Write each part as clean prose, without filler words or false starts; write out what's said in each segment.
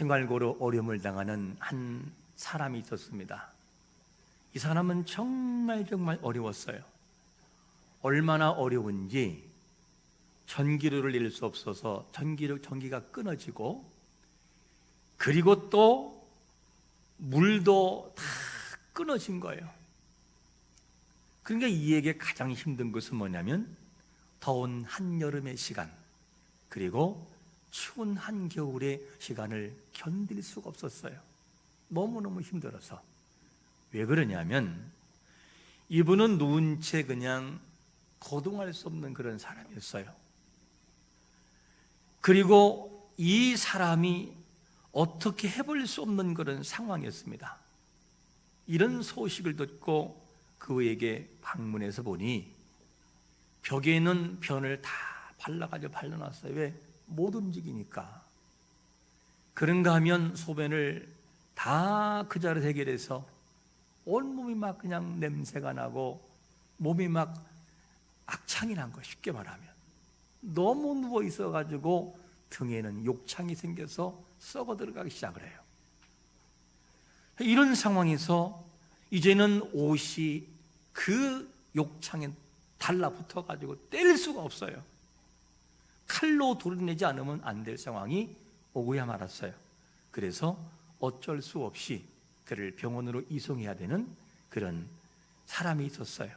생활고로 어려움을 당하는 한 사람이 있었습니다. 이 사람은 정말 어려웠어요. 얼마나 어려운지 전기료를 낼 수 없어서 전기가 끊어지고, 그리고 또 물도 다 끊어진 거예요. 그러니까 이에게 가장 힘든 것은 뭐냐면 더운 한여름의 시간, 그리고 추운 한겨울의 시간을 견딜 수가 없었어요. 너무너무 힘들어서. 왜 그러냐면 이분은 누운 채 그냥 거동할 수 없는 그런 사람이었어요. 그리고 이 사람이 어떻게 해볼 수 없는 그런 상황이었습니다. 이런 소식을 듣고 그에게 방문해서 보니 벽에 있는 변을 다 발라놨어요. 왜? 못 움직이니까. 그런가 하면 소변을 다 그 자리에서 해결해서 온몸이 막 그냥 냄새가 나고 몸이 막 악창이 난 거, 쉽게 말하면. 너무 누워 있어가지고 등에는 욕창이 생겨서 썩어 들어가기 시작을 해요. 이런 상황에서 이제는 옷이 그 욕창에 달라붙어가지고 뗄 수가 없어요. 칼로 도려내지 않으면 안 될 상황이 오고야 말았어요. 그래서 어쩔 수 없이 그를 병원으로 이송해야 되는 그런 사람이 있었어요.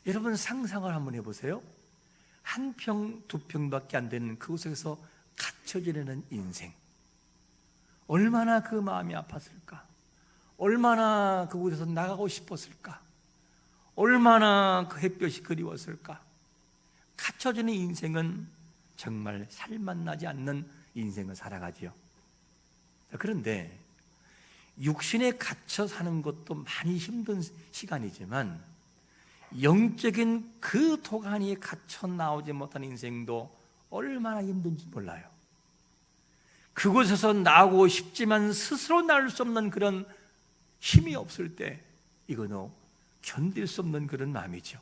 여러분 상상을 한번 해보세요. 한 평, 두 평밖에 안 되는 그곳에서 갇혀 지내는 인생, 얼마나 그 마음이 아팠을까? 얼마나 그곳에서 나가고 싶었을까? 얼마나 그 햇볕이 그리웠을까? 갇혀지는 인생은 정말 살맛나지 않는 인생을 살아가지요. 그런데 육신에 갇혀 사는 것도 많이 힘든 시간이지만 영적인 그 도가니에 갇혀 나오지 못한 인생도 얼마나 힘든지 몰라요. 그곳에서 나오고 싶지만 스스로 나올 수 없는 그런 힘이 없을 때 이거는 견딜 수 없는 그런 마음이죠.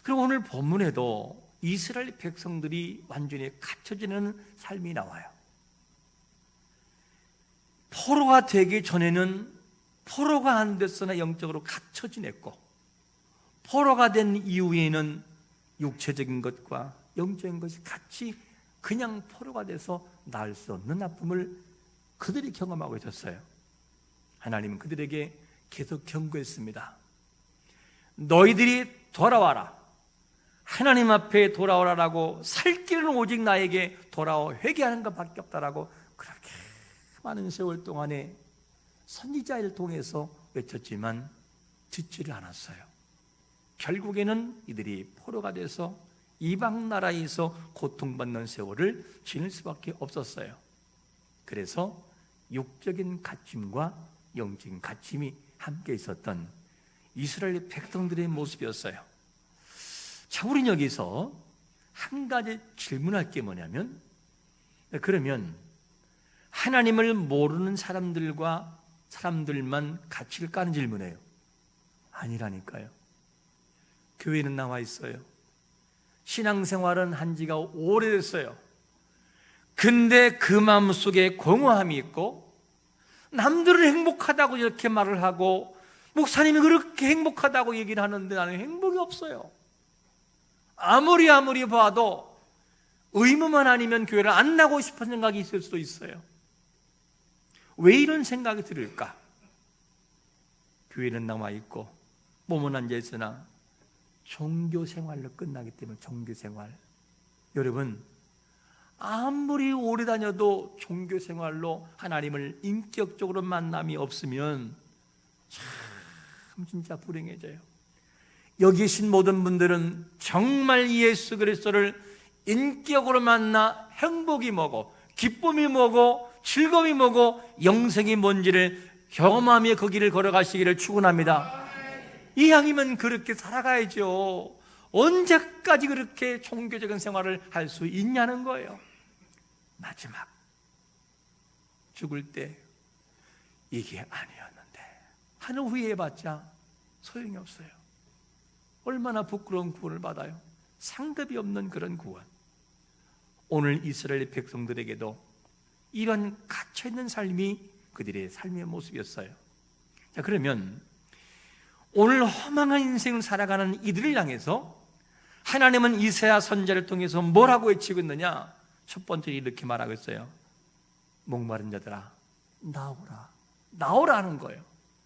그리고 오늘 본문에도 이스라엘 백성들이 완전히 갇혀지는 삶이 나와요. 포로가 되기 전에는 포로가 안 됐으나 영적으로 갇혀 지냈고, 포로가 된 이후에는 육체적인 것과 영적인 것이 같이 그냥 포로가 돼서 나을 수 없는 아픔을 그들이 경험하고 있었어요. 하나님은 그들에게 계속 경고했습니다. 너희들이 돌아와라, 하나님 앞에 돌아오라라고, 살 길은 오직 나에게 돌아와 회개하는 것밖에 없다라고 그렇게 많은 세월 동안에 선지자를 통해서 외쳤지만 듣지를 않았어요. 결국에는 이들이 포로가 돼서 이방 나라에서 고통받는 세월을 지낼 수밖에 없었어요. 그래서 육적인 갇힘과 영적인 갇힘이 함께 있었던 이스라엘 백성들의 모습이었어요. 자, 우리는 여기서 한 가지 질문할 게 뭐냐면, 그러면 하나님을 모르는 사람들만 갇힐까 하는 질문이에요. 아니라니까요. 교회는 나와 있어요. 신앙생활은 한 지가 오래됐어요. 근데 그 마음속에 공허함이 있고, 남들은 행복하다고 이렇게 말을 하고 목사님이 그렇게 행복하다고 얘기를 하는데 나는 행복이 없어요. 아무리 봐도 의무만 아니면 교회를 안 나가고 싶은 생각이 있을 수도 있어요. 왜 이런 생각이 들을까? 교회는 나와 있고 몸은 앉아 있으나 종교 생활로 끝나기 때문에. 종교 생활, 여러분 아무리 오래 다녀도 종교 생활로 하나님을 인격적으로 만남이 없으면 참 진짜 불행해져요. 여기 계신 모든 분들은 정말 예수 그리스도를 인격으로 만나 행복이 뭐고 기쁨이 뭐고 즐거움이 뭐고 영생이 뭔지를 경험하며 그 길을 걸어가시기를 축원합니다. 이왕이면 그렇게 살아가야죠. 언제까지 그렇게 종교적인 생활을 할 수 있냐는 거예요. 마지막 죽을 때 이게 아니었는데 하는 후회해봤자 소용이 없어요. 얼마나 부끄러운 구원을 받아요. 상급이 없는 그런 구원. 오늘 이스라엘 백성들에게도 이런 갇혀있는 삶이 그들의 삶의 모습이었어요. 자, 그러면 오늘 허망한 인생을 살아가는 이들을 향해서 하나님은 이사야 선지자를 통해서 뭐라고 외치고 있느냐? 첫 번째 이렇게 말하고 있어요. 목마른 자들아 나오라. 나오라 하는 거예요.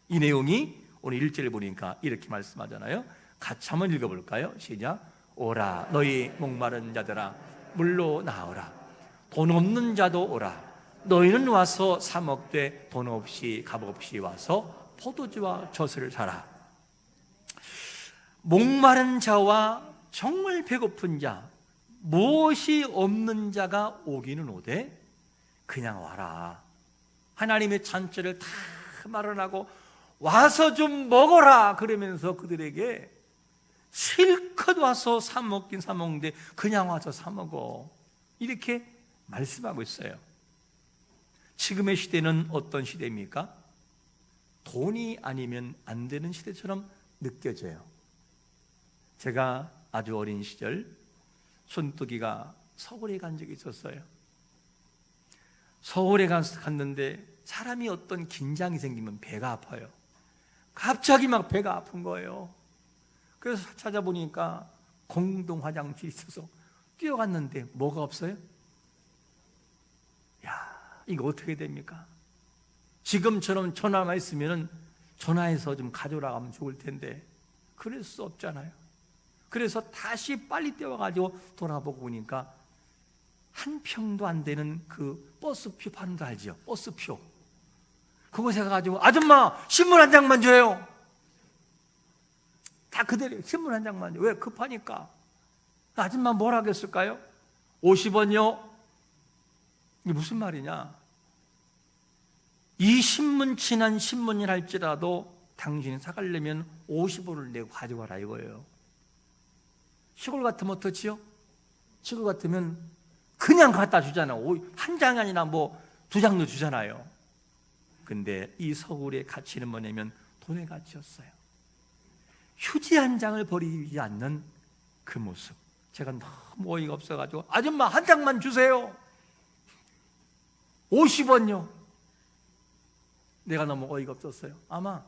이 내용이 오늘 1절에 보니까 이렇게 말씀하잖아요. 같이 한번 읽어볼까요? 시작. 오라 너희 목마른 자들아 물로 나오라. 돈 없는 자도 오라. 너희는 와서 사 먹되 돈 없이 값 없이 와서 포도주와 젖을 사라. 목마른 자와 정말 배고픈 자, 무엇이 없는 자가 오기는 오되 그냥 와라. 하나님의 잔치를 다 마련하고 와서 좀 먹어라 그러면서 그들에게 실컷 와서 사 먹긴 사 먹는데 그냥 와서 사 먹어, 이렇게 말씀하고 있어요. 지금의 시대는 어떤 시대입니까? 돈이 아니면 안 되는 시대처럼 느껴져요. 제가 아주 어린 시절 손뚜기가 서울에 간 적이 있었어요. 서울에 갔는데 사람이 어떤 긴장이 생기면 배가 아파요. 갑자기 막 배가 아픈 거예요. 그래서 찾아보니까 공동 화장실이 있어서 뛰어갔는데 뭐가 없어요? 야, 이거 어떻게 됩니까? 지금처럼 전화만 있으면 전화해서 좀 가져오라 하면 좋을 텐데 그럴 수 없잖아요. 그래서 다시 빨리 뛰어가지고 돌아보고 보니까 한 평도 안 되는 그 버스표 파는 거 알죠? 버스표. 그곳에 가가지고 아줌마 신문 한 장만 줘요. 다 그대로 신문 한 장만 줘요. 왜? 급하니까. 아줌마 뭘 하겠을까요? 50원요? 이게 무슨 말이냐? 이 신문 지난 신문이라 할지라도 당신이 사가려면 50원을 내고 가져가라 이거예요. 시골 같으면 어떻지요? 시골 같으면 그냥 갖다 주잖아요. 한 장이 아니라 뭐 두 장도 주잖아요. 근데 이 서울의 가치는 뭐냐면 돈의 가치였어요. 휴지 한 장을 버리지 않는 그 모습. 제가 너무 어이가 없어가지고 아줌마 한 장만 주세요. 50원요. 내가 너무 어이가 없었어요. 아마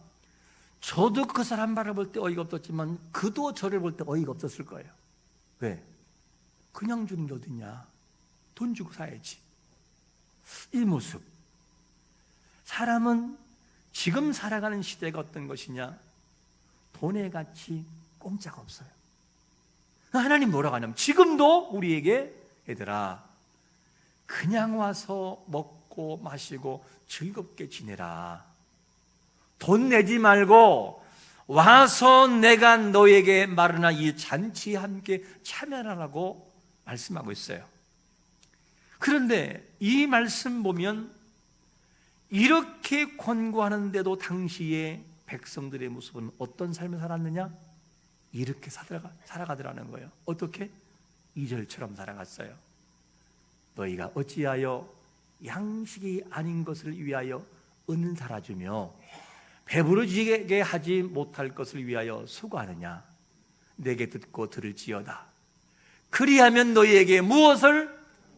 저도 그 사람 바라볼 때 어이가 없었지만 그도 저를 볼 때 어이가 없었을 거예요. 왜? 그냥 주는 게 어딨냐? 돈 주고 사야지. 이 모습. 사람은 지금 살아가는 시대가 어떤 것이냐? 돈의 가치 공짜가 없어요. 하나님 뭐라고 하냐면 지금도 우리에게 얘들아 그냥 와서 먹고 마시고 즐겁게 지내라. 돈 내지 말고 와서 내가 너에게 마련한 이 잔치에 함께 참여하라고 말씀하고 있어요. 그런데 이 말씀 보면 이렇게 권고하는데도 당시의 백성들의 모습은 어떤 삶을 살았느냐? 이렇게 살아가더라는 거예요. 어떻게? 2절처럼 살아갔어요. 너희가 어찌하여 양식이 아닌 것을 위하여 은사라 주며 배부르지게 하지 못할 것을 위하여 수고하느냐? 내게 듣고 들을지어다. 그리하면 너희에게 무엇을?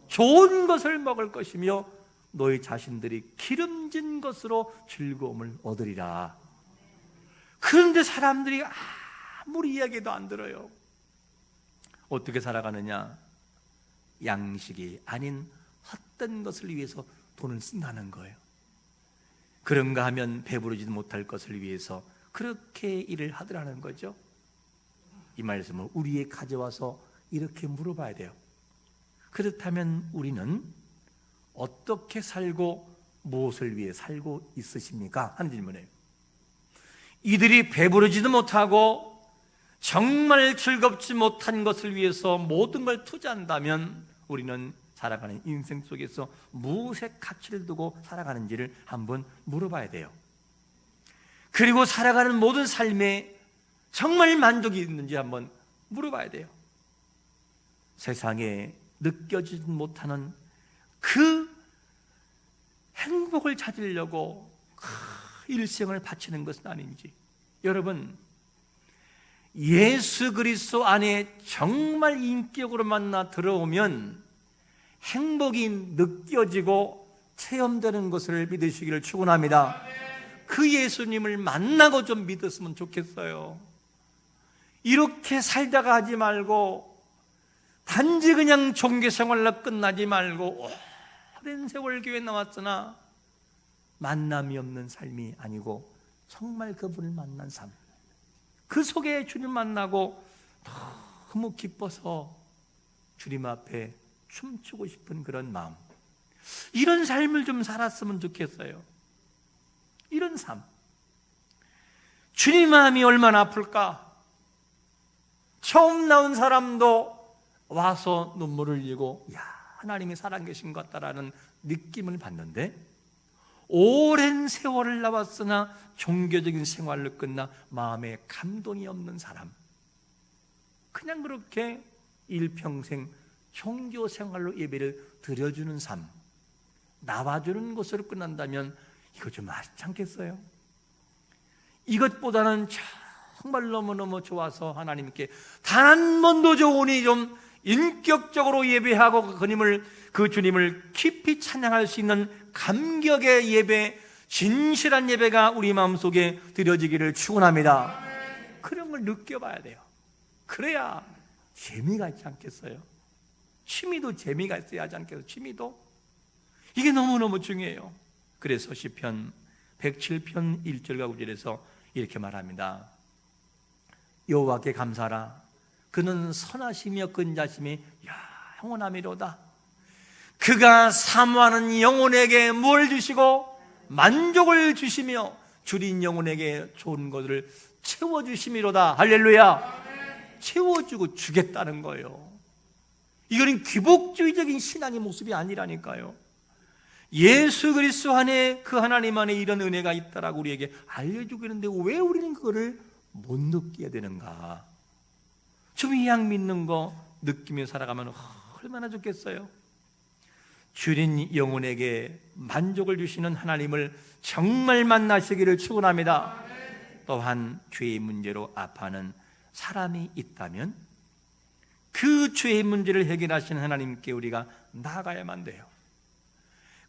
좋은 것을 먹을 것이며 너희 자신들이 기름진 것으로 즐거움을 얻으리라. 그런데 사람들이 아무리 이야기도 안 들어요. 어떻게 살아가느냐? 양식이 아닌 헛된 것을 위해서 돈을 쓴다는 거예요. 그런가 하면 배부르지도 못할 것을 위해서 그렇게 일을 하더라는 거죠. 이 말씀을 우리에 가져와서 이렇게 물어봐야 돼요. 그렇다면 우리는 어떻게 살고 무엇을 위해 살고 있으십니까? 하는 질문이에요. 이들이 배부르지도 못하고 정말 즐겁지 못한 것을 위해서 모든 걸 투자한다면 우리는 살아가는 인생 속에서 무엇의 가치를 두고 살아가는지를 한번 물어봐야 돼요. 그리고 살아가는 모든 삶에 정말 만족이 있는지 한번 물어봐야 돼요. 세상에 느껴지지 못하는 그 행복을 찾으려고 일생을 바치는 것은 아닌지. 여러분, 예수 그리스도 안에 정말 인격으로 만나 들어오면 행복이 느껴지고 체험되는 것을 믿으시기를 축원합니다. 그 예수님을 만나고 좀 믿었으면 좋겠어요. 이렇게 살다가 하지 말고 단지 그냥 종교생활로 끝나지 말고 오랜 세월 교회 나왔으나 만남이 없는 삶이 아니고 정말 그분을 만난 삶, 그 속에 주님 만나고 너무 기뻐서 주님 앞에 춤추고 싶은 그런 마음, 이런 삶을 좀 살았으면 좋겠어요. 이런 삶. 주님 마음이 얼마나 아플까? 처음 나온 사람도 와서 눈물을 흘리고 하나님이 살아계신 것 같다라는 느낌을 받는데, 오랜 세월을 나왔으나 종교적인 생활로 끝나 마음에 감동이 없는 사람, 그냥 그렇게 일평생 종교 생활로 예배를 드려주는 삶, 나와주는 것으로 끝난다면 이거 좀 아쉽지 않겠어요? 이것보다는 정말 너무너무 좋아서 하나님께 단 한 번도 좋으니 좀 인격적으로 예배하고 그 주님을 깊이 찬양할 수 있는 감격의 예배, 진실한 예배가 우리 마음속에 드려지기를 축원합니다. 그런 걸 느껴봐야 돼요. 그래야 재미가 있지 않겠어요? 취미도 재미가 있어야 하지 않겠어요? 취미도? 이게 너무너무 중요해요. 그래서 시편 107편 1절과 9절에서 이렇게 말합니다. 여호와께 감사하라. 그는 선하시며 근자심이 영원하미로다. 그가 사모하는 영혼에게 뭘 주시고 만족을 주시며 줄인 영혼에게 좋은 것을 채워주심이로다. 할렐루야. 채워주고 주겠다는 거예요. 이거는 귀복주의적인 신앙의 모습이 아니라니까요. 예수 그리스도 안에 그 하나님 안에 이런 은혜가 있다라고 우리에게 알려주고 있는데 왜 우리는 그거를 못 느끼게 되는가? 좀 이양 믿는 거 느끼며 살아가면 얼마나 좋겠어요. 줄인 영혼에게 만족을 주시는 하나님을 정말 만나시기를 축원합니다. 또한 죄의 문제로 아파하는 사람이 있다면 그 죄의 문제를 해결하시는 하나님께 우리가 나아가야만 돼요.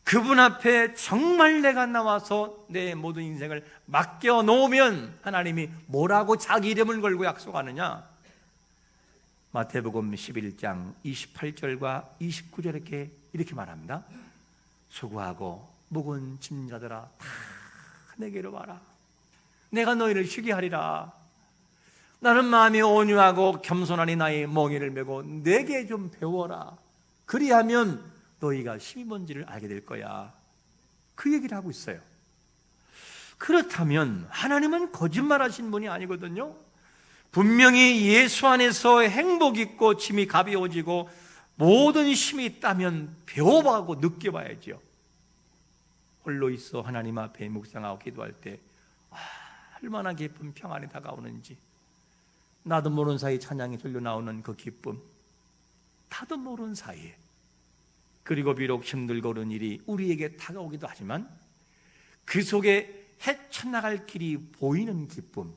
그분 앞에 정말 내가 나와서 내 모든 인생을 맡겨 놓으면 하나님이 뭐라고 자기 이름을 걸고 약속하느냐? 마태복음 11장 28절과 29절 이렇게 말합니다. 수고하고 무거운 짐자들아 다 내게로 와라. 내가 너희를 쉬게 하리라. 나는 마음이 온유하고 겸손하니 나의 멍에를 메고 내게 좀 배워라. 그리하면 너희가 힘이 뭔지를 알게 될 거야. 그 얘기를 하고 있어요. 그렇다면 하나님은 거짓말하신 분이 아니거든요. 분명히 예수 안에서 행복 있고 짐이 가벼워지고 모든 힘이 있다면 배워보고 느껴봐야죠. 홀로 있어 하나님 앞에 묵상하고 기도할 때 얼마나 깊은 평안이 다가오는지, 나도 모르는 사이에 찬양이 흘러나오는 그 기쁨, 나도 모르는 사이에, 그리고 비록 힘들고 어려운 일이 우리에게 다가오기도 하지만 그 속에 헤쳐나갈 길이 보이는 기쁨,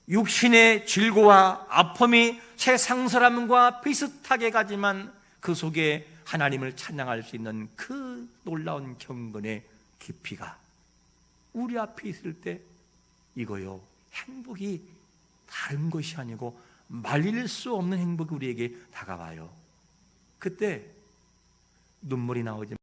육신의 질고와 아픔이 세상 사람과 비슷하게 가지만 그 속에 하나님을 찬양할 수 있는 그 놀라운 경건의 깊이가 우리 앞에 있을 때 이거요, 행복이 다른 것이 아니고 말릴 수 없는 행복이 우리에게 다가와요. 그때 눈물이 나오지